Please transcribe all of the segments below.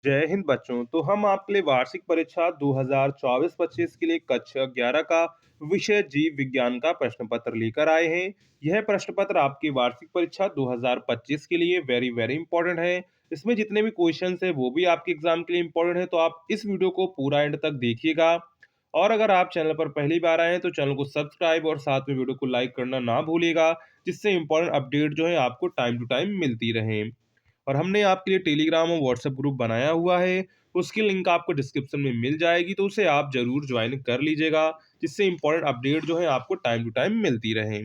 जय हिंद बच्चों। तो हम आपके लिए वार्षिक परीक्षा 2024-25 के लिए कक्षा 11 का विषय जीव विज्ञान का प्रश्न पत्र लेकर आए हैं। यह प्रश्न पत्र आपकी वार्षिक परीक्षा 2025 के लिए वेरी वेरी इंपॉर्टेंट है। इसमें जितने भी क्वेश्चंस है वो भी आपके एग्जाम के लिए इंपॉर्टेंट है, तो आप इस वीडियो को पूरा एंड तक देखिएगा। और अगर आप चैनल पर पहली बार आए हैं तो चैनल को सब्सक्राइब और साथ में वीडियो को लाइक करना ना भूलिएगा, जिससे इंपॉर्टेंट अपडेट जो है आपको टाइम टू टाइम मिलती रहे। और हमने आपके लिए टेलीग्राम और व्हाट्सएप ग्रुप बनाया हुआ है, उसकी लिंक आपको डिस्क्रिप्शन में मिल जाएगी, तो उसे आप जरूर ज्वाइन कर लीजिएगा, जिससे इंपॉर्टेंट अपडेट जो है आपको टाइम टू टाइम मिलती रहे।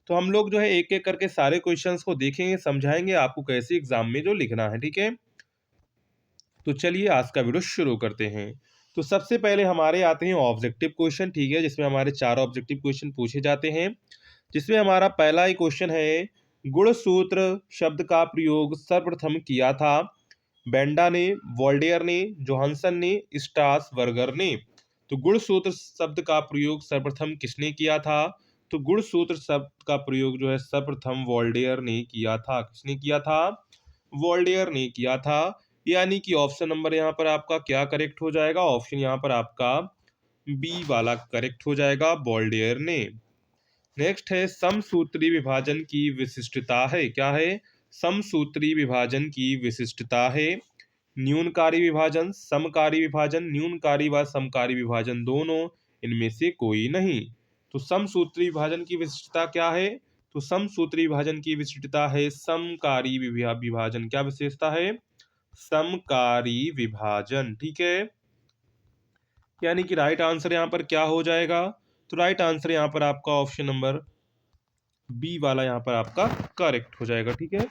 तो हम लोग जो है एक एक करके सारे क्वेश्चंस को देखेंगे, समझाएंगे आपको कैसे एग्जाम में जो लिखना है। ठीक है, तो चलिए आज का वीडियो शुरू करते हैं। तो सबसे पहले हमारे आते हैं ऑब्जेक्टिव क्वेश्चन। ठीक है, जिसमें हमारे 4 ऑब्जेक्टिव क्वेश्चन पूछे जाते हैं, जिसमें हमारा पहला ही क्वेश्चन है, गुणसूत्र शब्द का प्रयोग सर्वप्रथम किया था बेंडा ने, वोल्डेयर ने, जोहानसन ने, स्ट्रासबर्गर ने। तो गुणसूत्र शब्द का प्रयोग सर्वप्रथम किसने किया था? तो गुणसूत्र शब्द का प्रयोग जो है सर्वप्रथम वोल्डेयर ने किया था। किसने किया था? वोल्डेयर ने किया था। यानी कि ऑप्शन नंबर यहाँ पर आपका क्या करेक्ट हो जाएगा? ऑप्शन यहाँ पर आपका बी वाला करेक्ट हो जाएगा, वोल्डेयर ने। नेक्स्ट है, समसूत्री विभाजन की विशिष्टता है। क्या है? समसूत्री विभाजन की विशिष्टता है न्यूनकारी विभाजन, समकारी विभाजन, न्यूनकारी व समकारी विभाजन दोनों, इनमें से कोई नहीं। तो समसूत्री विभाजन की विशिष्टता क्या है? तो समसूत्री विभाजन की विशिष्टता है समकारी विभाजन। क्या विशेषता है? समकारी विभाजन। ठीक है, यानी कि राइट आंसर यहाँ पर क्या हो जाएगा? तो राइट आंसर यहाँ पर आपका ऑप्शन नंबर बी वाला यहाँ पर आपका करेक्ट हो जाएगा। ठीक है,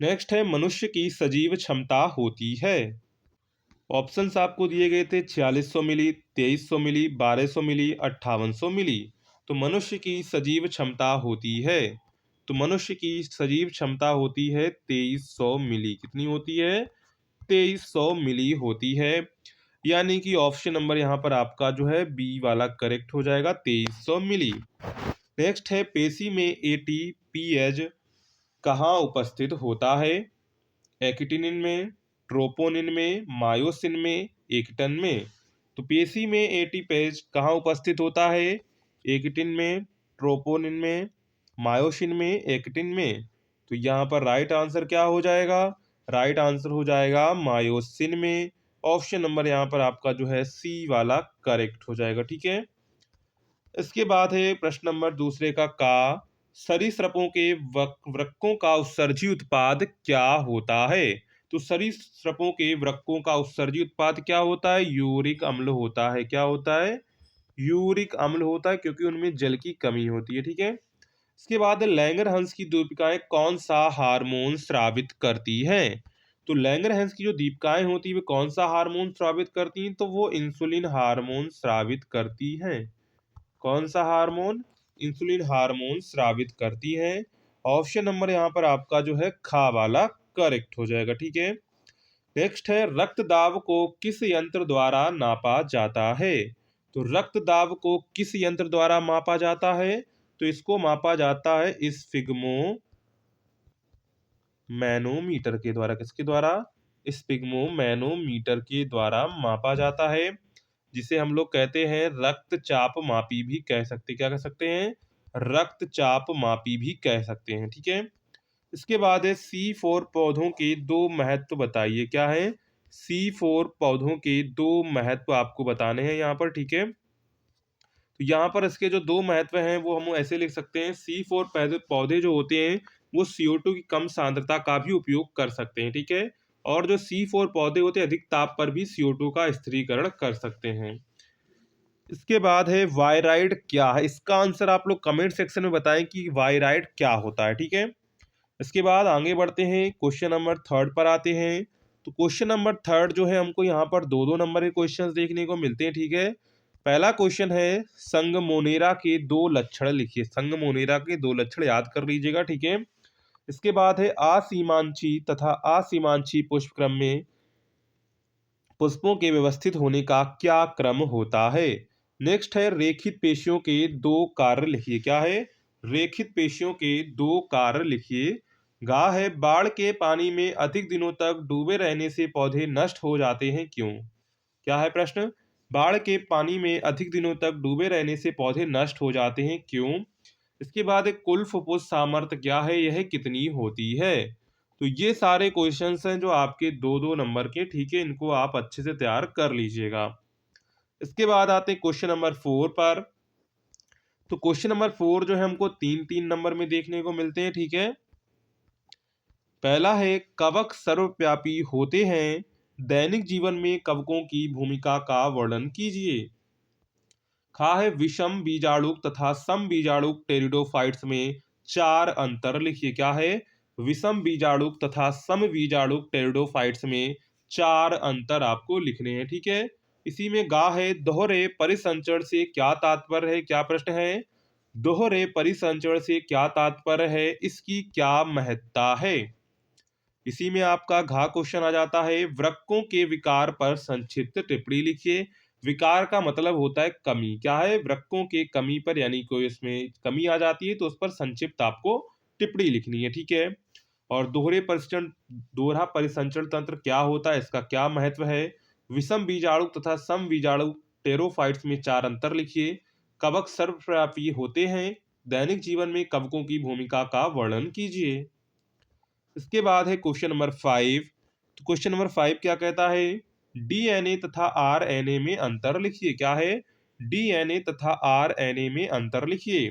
नेक्स्ट है, मनुष्य की सजीव क्षमता होती है। ऑप्शंस आपको दिए गए थे 4600 मिली, 2300 मिली, 1200 मिली, 5800 मिली। तो मनुष्य की सजीव क्षमता होती है, तो मनुष्य की सजीव क्षमता होती है 2300 मिली। कितनी होती है? 2300 मिली होती है। यानी कि ऑप्शन नंबर यहाँ पर आपका जो है बी वाला करेक्ट हो जाएगा, 2300 मिली। नेक्स्ट है, पेशी में एटीपीएज कहाँ उपस्थित होता है? एक्टिनिन में, ट्रोपोनिन में, मायोसिन में, एक्टिन में। तो पेशी में एटीपेज कहाँ उपस्थित होता है? एक्टिन में, ट्रोपोनिन में, मायोसिन में, एक्टिन में। तो यहाँ पर राइट आंसर क्या हो जाएगा? राइट आंसर हो जाएगा मायोसिन में। ऑप्शन नंबर यहाँ पर आपका जो है सी वाला करेक्ट हो जाएगा। ठीक है, इसके बाद है प्रश्न नंबर दूसरे का सरीसृपों के वृक्कों का उत्सर्जी उत्पाद क्या होता है? तो सरीसृपों के वृक्कों का उत्सर्जी उत्पाद क्या होता है? यूरिक अम्ल होता है। क्या होता है? यूरिक अम्ल होता है, क्योंकि उनमें जल की कमी होती है। ठीक है, इसके बाद लैंगरहंस की दीपिकाएं कौन सा हार्मोन स्रावित करती हैं? तो लैंगरहंस की जो दीपिकाएं होती है वे कौन सा हार्मोन स्रावित करती हैं? तो वो इंसुलिन हार्मोन स्रावित करती हैं। कौन सा हार्मोन? इंसुलिन हार्मोन स्रावित करती है। ऑप्शन नंबर यहाँ पर आपका जो है खा वाला करेक्ट हो जाएगा। ठीक है, नेक्स्ट है, रक्त दाब को किस यंत्र द्वारा नापा जाता है? तो रक्त दाब को किस यंत्र द्वारा मापा जाता है? तो इसको मापा जाता है स्फिग्मो मैनोमीटर के द्वारा। किसके द्वारा? स्फिग्मो मैनोमीटर के द्वारा मापा जाता है, जिसे हम लोग कहते हैं रक्तचाप मापी भी कह सकते हैं। क्या कह सकते हैं? रक्तचाप मापी भी कह सकते हैं। ठीक है, इसके बाद है, C4 पौधों के दो महत्व बताइए। क्या है? C4 पौधों के दो महत्व आपको बताने हैं यहाँ पर। ठीक है, तो यहाँ पर इसके जो दो महत्व हैं वो हम ऐसे लिख सकते हैं, C4 पौधे जो होते हैं वो CO2 की कम सांद्रता का भी उपयोग कर सकते हैं। ठीक है, और जो C4 पौधे होते हैं अधिक ताप पर भी CO2 का स्थिरीकरण कर सकते हैं। इसके बाद है, वायराइड क्या है? इसका आंसर आप लोग कमेंट सेक्शन में बताएं कि वायराइड क्या होता है। ठीक है, इसके बाद आगे बढ़ते हैं, क्वेश्चन नंबर थर्ड पर आते हैं। तो क्वेश्चन नंबर थर्ड जो है हमको यहाँ पर दो दो नंबर के क्वेश्चंस देखने को मिलते हैं। ठीक है, पहला क्वेश्चन है, संगमोनेरा के दो लक्षण लिखिए। संगमोनेरा के दो लक्षण याद कर लीजिएगा। ठीक है, इसके बाद है, असीमांची तथा असीमांची पुष्पक्रम में पुष्पों के व्यवस्थित होने का क्या क्रम होता है? नेक्स्ट है, रेखित पेशियों के दो कार्य लिखिए। क्या है? रेखित पेशियों के दो कार्य लिखिए। गा है बाढ़ के पानी में अधिक दिनों तक डूबे रहने से पौधे नष्ट हो जाते हैं क्यों? क्या है प्रश्न? बाढ़ के पानी में अधिक दिनों तक डूबे रहने से पौधे नष्ट हो जाते हैं क्यों? इसके बाद एक कुल फुफ्फुस सामर्थ्य क्या है, यह कितनी होती है? तो ये सारे क्वेश्चंस हैं जो आपके दो दो नंबर के, ठीक है, इनको आप अच्छे से तैयार कर लीजिएगा। इसके बाद आते हैं क्वेश्चन नंबर 4 पर। तो क्वेश्चन नंबर 4 जो है हमको तीन तीन नंबर में देखने को मिलते हैं, ठीक है। पहला है कवक सर्वव्यापी होते हैं, दैनिक जीवन में कवकों की भूमिका का वर्णन कीजिए। खा है विषम बीजाणुक तथा सम बीजाणुक टेरिडोफाइट्स में चार अंतर लिखिए। क्या है? विषम बीजाणुक तथा सम बीजाणुक टेरिडोफाइट्स में चार अंतर आपको लिखने हैं, ठीक है। इसी में गा है दोहरे परिसंचरण से क्या तात्पर्य है? क्या प्रश्न है? दोहरे परिसंचरण से क्या तात्पर्य है, इसकी क्या महत्ता है? इसी में आपका घा क्वेश्चन आ जाता है, वृक्कों के विकार पर संक्षिप्त टिप्पणी लिखिए। विकार का मतलब होता है कमी। क्या है? वृक्कों के कमी पर, यानी कोई इसमें कमी आ जाती है तो उस पर संक्षिप्त आपको टिप्पणी लिखनी है, ठीक है। और दोहरा परिसंचरण तंत्र क्या होता है, इसका क्या महत्व है? विषम बीजाणु तथा सम बीजाणु टेरोफाइट्स में चार अंतर लिखिए। कवक सर्वव्यापी होते हैं, दैनिक जीवन में कवकों की भूमिका का वर्णन कीजिए। इसके बाद है क्वेश्चन नंबर 5। तो क्वेश्चन नंबर 5 क्या कहता है? डीएनए तथा आरएनए में अंतर लिखिए। क्या है? डीएनए तथा आरएनए में अंतर लिखिए।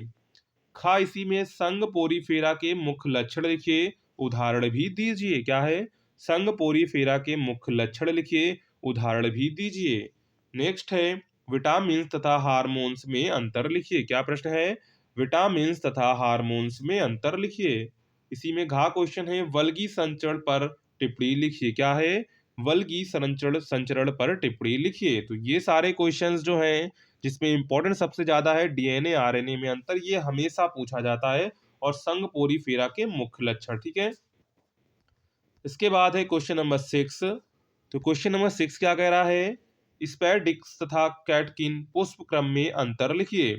खा इसी में संग पोरीफेरा के मुख्य लक्षण लिखिए, उदाहरण भी दीजिए। क्या है? संग पोरीफेरा के मुख्य लक्षण लिखिए, उदाहरण भी दीजिए। नेक्स्ट है विटामिन तथा हार्मोन्स में अंतर लिखिए। क्या प्रश्न है? विटामिन तथा हार्मोन्स में अंतर लिखिए। इसी में घा क्वेश्चन है वल्गी संचरण पर टिप्पणी लिखिए। क्या है? वल्गी संचरण संचरण पर टिप्पणी लिखिए। तो ये सारे क्वेश्चंस जो हैं जिसमें इंपॉर्टेंट सबसे ज्यादा है डीएनए आरएनए में अंतर, ये हमेशा पूछा जाता है। और संग पोरीफेरा के मुख्य लक्षण, ठीक है। इसके बाद है क्वेश्चन नंबर 6। तो क्वेश्चन नंबर 6 क्या कह रहा है? स्पैडिक्स तथा कैटकिन पुष्प क्रम में अंतर लिखिए।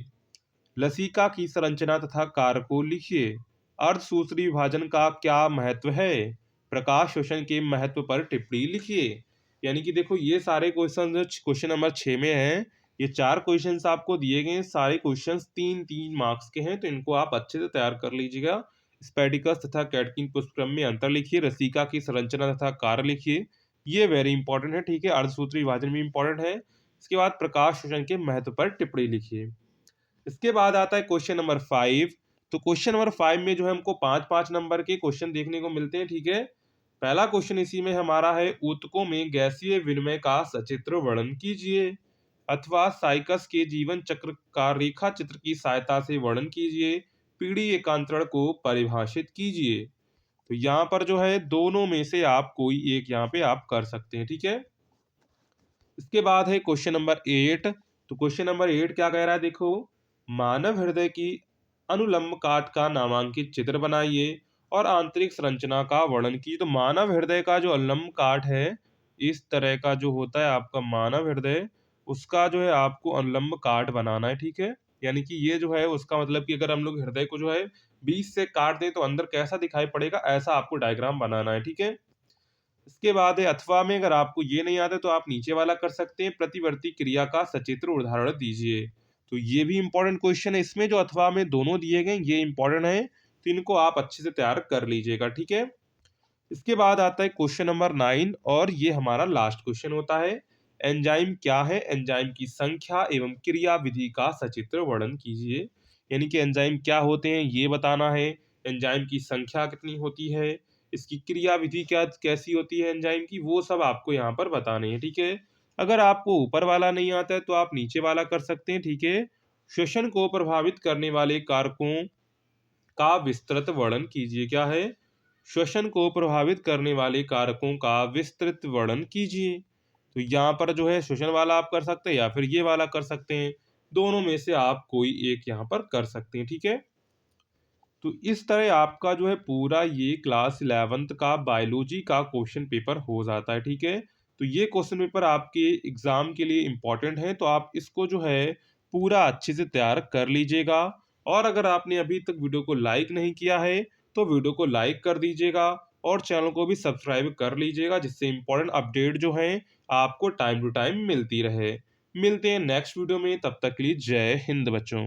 लसिका की संरचना तथा कार्य को लिखिए। अर्धसूत्री विभाजन का क्या महत्व है? प्रकाश शोषण के महत्व पर टिप्पणी लिखिए। यानी कि देखो ये सारे क्वेश्चन जो क्वेश्चन नंबर 6 में हैं, ये चार क्वेश्चंस आपको दिए गए हैं। सारे क्वेश्चंस तीन तीन मार्क्स के हैं, तो इनको आप अच्छे से तैयार कर लीजिएगा। स्पेडिकस तथा कैटकिन पुष्पक्रम में अंतर लिखिए, रसिका की संरचना तथा कार्य लिखिए, ये वेरी इंपॉर्टेंट है, ठीक है। अर्धसूत्री विभाजन भी इंपॉर्टेंट है। इसके बाद प्रकाश शोषण के महत्व पर टिप्पणी लिखिए। इसके बाद आता है क्वेश्चन नंबर 5। तो क्वेश्चन नंबर 5 में जो है हमको पांच पांच नंबर के क्वेश्चन देखने को मिलते हैं, ठीक है। पहला क्वेश्चन इसी में हमारा है ऊतकों में गैसीय विनिमय का सचित्र वर्णन कीजिए, अथवा साइकस के जीवन चक्र का रेखा चित्र की सहायता से वर्णन कीजिए। पीढ़ी एकांतरण को परिभाषित कीजिए। तो यहाँ पर जो है दोनों में से आप कोई एक यहाँ पे आप कर सकते हैं, ठीक है। इसके बाद है क्वेश्चन नंबर 8। तो क्वेश्चन नंबर 8 क्या कह रहा है, देखो, मानव हृदय की अनुलंब काट का नामांकित चित्र बनाइए और आंतरिक संरचना का वर्णन कीजिए। तो मानव हृदय का जो अनुलंब काट है, इस तरह का जो होता है आपका मानव हृदय, उसका जो है आपको अनुलंब काट बनाना है, ठीक है। यानी कि ये जो है उसका मतलब कि अगर हम लोग हृदय को जो है बीच से काट दें तो अंदर कैसा दिखाई पड़ेगा, ऐसा आपको डायग्राम बनाना है, ठीक है। इसके बाद है अथवा में, अगर आपको ये नहीं आता तो आप नीचे वाला कर सकते हैं, प्रतिवर्ती क्रिया का सचित्र उदाहरण दीजिए। तो ये भी इंपॉर्टेंट क्वेश्चन है। इसमें जो अथवा में दोनों दिए गए ये इंपॉर्टेंट है, तो इनको आप अच्छे से तैयार कर लीजिएगा, ठीक है। इसके बाद आता है क्वेश्चन नंबर 9, और ये हमारा लास्ट क्वेश्चन होता है। एंजाइम क्या है? एंजाइम की संख्या एवं क्रिया विधि का सचित्र वर्णन कीजिए। यानी कि एंजाइम क्या होते हैं ये बताना है, एंजाइम की संख्या कितनी होती है, इसकी क्रिया विधि क्या कैसी होती है एंजाइम की, वो सब आपको यहाँ पर बताने हैं, ठीक है। अगर आपको ऊपर वाला नहीं आता है तो आप नीचे वाला कर सकते हैं, ठीक है। श्वसन को प्रभावित करने वाले कारकों का विस्तृत वर्णन कीजिए। क्या है? श्वसन को प्रभावित करने वाले कारकों का विस्तृत वर्णन कीजिए। तो यहाँ पर जो है श्वसन वाला आप कर सकते हैं या फिर ये वाला कर सकते हैं, दोनों में से आप कोई एक यहाँ पर कर सकते हैं, ठीक है। तो इस तरह आपका जो है पूरा ये क्लास 11th का बायोलॉजी का क्वेश्चन पेपर हो जाता है, ठीक है। तो ये क्वेश्चन पेपर आपके एग्जाम के लिए इम्पोर्टेंट है, तो आप इसको जो है पूरा अच्छे से तैयार कर लीजिएगा। और अगर आपने अभी तक वीडियो को लाइक नहीं किया है तो वीडियो को लाइक कर दीजिएगा और चैनल को भी सब्सक्राइब कर लीजिएगा, जिससे इम्पोर्टेंट अपडेट जो हैं आपको टाइम टू टाइम मिलती रहे। मिलते हैं नेक्स्ट वीडियो में, तब तक के लिए जय हिंद बच्चों।